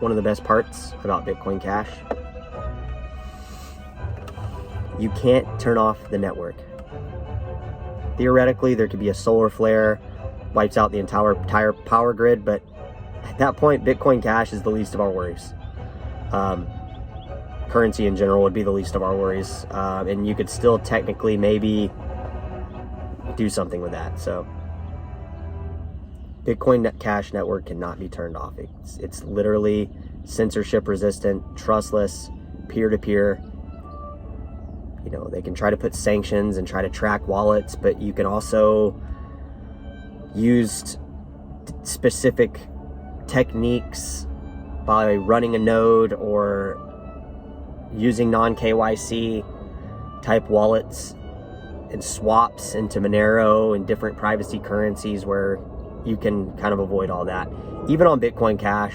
one of the best parts about Bitcoin Cash. You can't turn off the network. Theoretically, there could be a solar flare, wipes out the entire power grid, but at that point, Bitcoin Cash is the least of our worries. Currency in general would be the least of our worries, and you could still technically maybe do something with that. So Bitcoin Cash network cannot be turned off. It's literally censorship resistant, trustless, peer-to-peer. You know, they can try to put sanctions and try to track wallets, but you can also use specific techniques by running a node or using non-KYC type wallets and swaps into Monero and different privacy currencies where you can kind of avoid all that. Even on Bitcoin Cash,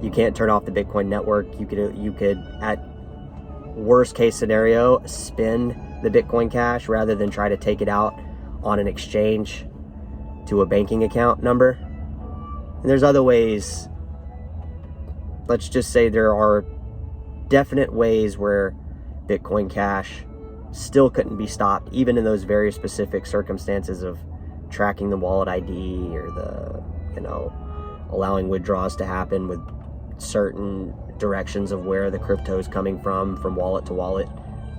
you can't turn off the Bitcoin network. You could at worst case scenario spend the Bitcoin Cash rather than try to take it out on an exchange to a banking account number. And there's other ways. Let's just say there are definite ways where Bitcoin Cash still couldn't be stopped, even in those very specific circumstances of tracking the wallet ID or allowing withdrawals to happen with certain directions of where the crypto is coming from wallet to wallet.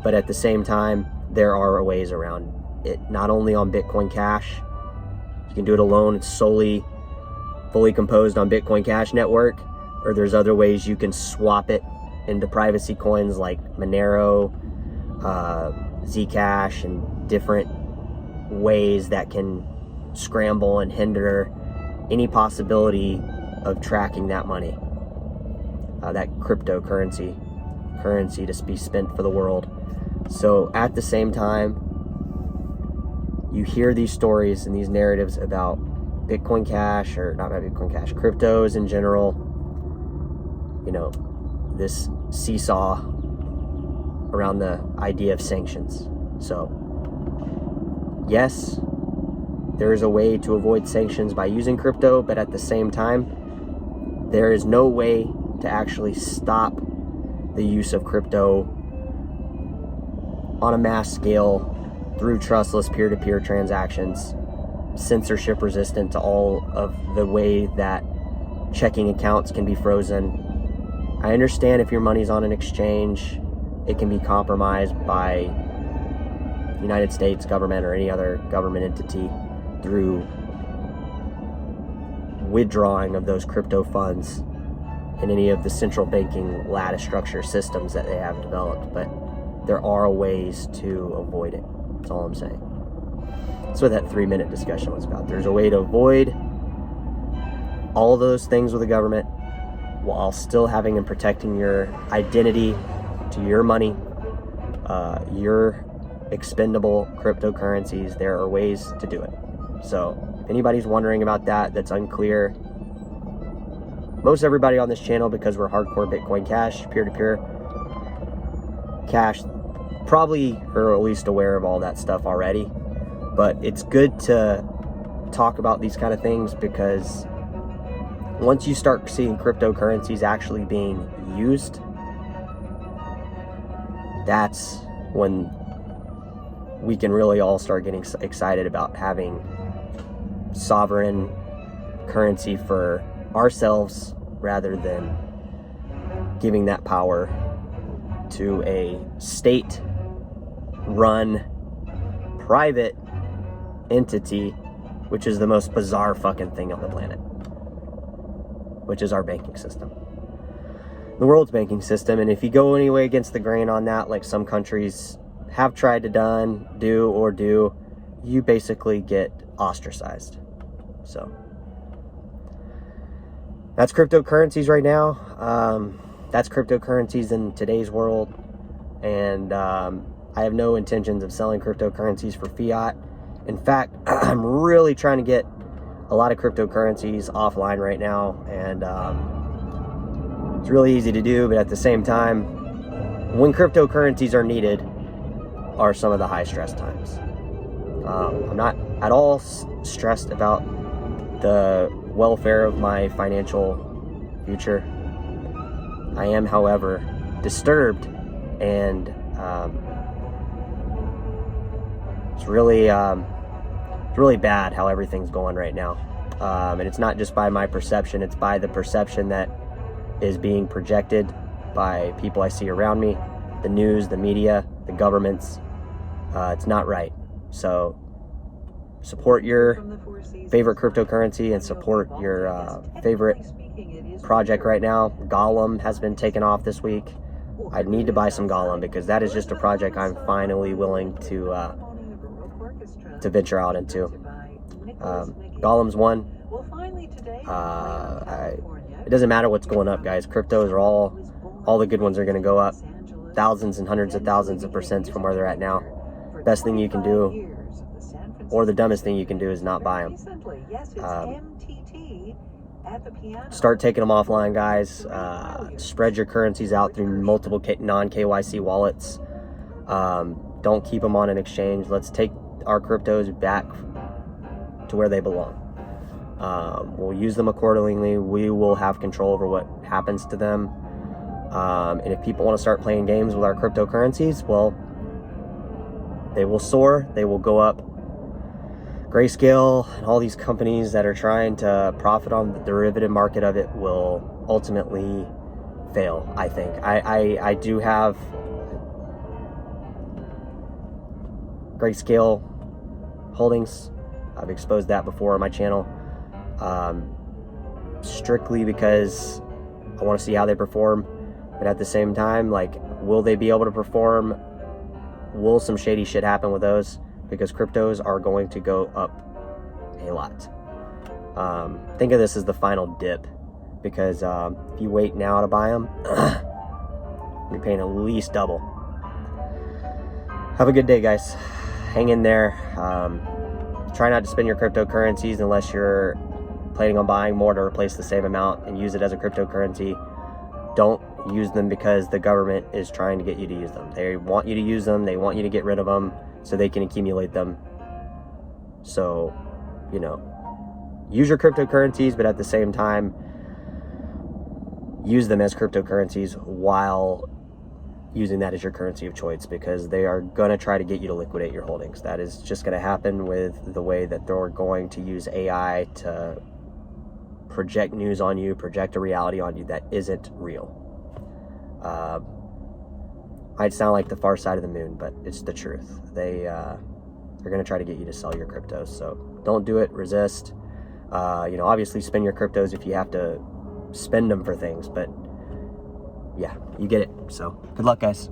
But at the same time, there are ways around it, not only on Bitcoin Cash. You can do it alone. It's fully composed on Bitcoin Cash network, or there's other ways you can swap it into privacy coins like Monero, Zcash, and different ways that can scramble and hinder any possibility of tracking that money, that cryptocurrency to be spent for the world. So at the same time, you hear these stories and these narratives about Bitcoin Cash, or not Bitcoin Cash, cryptos in general, this seesaw around the idea of sanctions. So yes, there is a way to avoid sanctions by using crypto, but at the same time, there is no way to actually stop the use of crypto on a mass scale through trustless peer-to-peer transactions, censorship resistant to all of the way that checking accounts can be frozen. I understand if your money's on an exchange, it can be compromised by the United States government or any other government entity through withdrawing of those crypto funds in any of the central banking lattice structure systems that they have developed. But there are ways to avoid it. That's all I'm saying. That's what that 3-minute discussion was about. There's a way to avoid all those things with the government while still having and protecting your identity to your money, your expendable cryptocurrencies. There are ways to do it. So if anybody's wondering about that's unclear, most everybody on this channel, because we're hardcore Bitcoin Cash, peer-to-peer cash, probably are at least aware of all that stuff already. But it's good to talk about these kind of things, because once you start seeing cryptocurrencies actually being used, that's when we can really all start getting excited about having sovereign currency for ourselves rather than giving that power to a state-run private entity, which is the most bizarre fucking thing on the planet, which is our banking system, the world's banking system. And if you go any way against the grain on that, like some countries have tried to do, you basically get ostracized. So that's cryptocurrencies right now. That's cryptocurrencies in today's world. And I have no intentions of selling cryptocurrencies for fiat. In fact, I'm really trying to get a lot of cryptocurrencies offline right now, and it's really easy to do, but at the same time, when cryptocurrencies are needed are some of the high stress times. I'm not at all stressed about the welfare of my financial future. I am, however, disturbed, and it's really bad how everything's going right now. And it's not just by my perception, it's by the perception that is being projected by people I see around me, the news, the media, the governments. It's not right. So support your favorite cryptocurrency and support your favorite project right now. Gollum has been taken off this week. I need to buy some Gollum because that is just a project I'm finally willing to venture out into. Gollum's one. It doesn't matter what's going up, guys. Cryptos are all the good ones are going to go up thousands and hundreds of thousands of percents from where they're at now. Best thing you can do, or the dumbest thing you can do, is not buy them. Start taking them offline, guys. Spread your currencies out through multiple non-KYC wallets. Don't keep them on an exchange. Let's take our cryptos back to where they belong. We'll use them accordingly. We will have control over what happens to them. And if people want to start playing games with our cryptocurrencies, well, they will soar. They will go up. Grayscale and all these companies that are trying to profit on the derivative market of it will ultimately fail, I think. I do have Grayscale holdings. I've exposed that before on my channel. Strictly because I want to see how they perform. But at the same time, like, will they be able to perform? Will some shady shit happen with those? Because cryptos are going to go up a lot. Think of this as the final dip, because if you wait now to buy them, you're paying at least double. Have a good day, guys. Hang in there. Try not to spend your cryptocurrencies unless you're planning on buying more to replace the same amount and use it as a cryptocurrency. Don't use them because the government is trying to get you to use them. They want you to use them. They want you to get rid of them so they can accumulate them. So, you know, use your cryptocurrencies, but at the same time, use them as cryptocurrencies while using that as your currency of choice, because they are going to try to get you to liquidate your holdings. That is just going to happen with the way that they're going to use AI to project news on you, project a reality on you that isn't real. Might sound like the far side of the moon, but it's the truth. They're going to try to get you to sell your cryptos. So don't do it. Resist. You know, obviously spend your cryptos if you have to spend them for things, but yeah, you get it. So good luck, guys.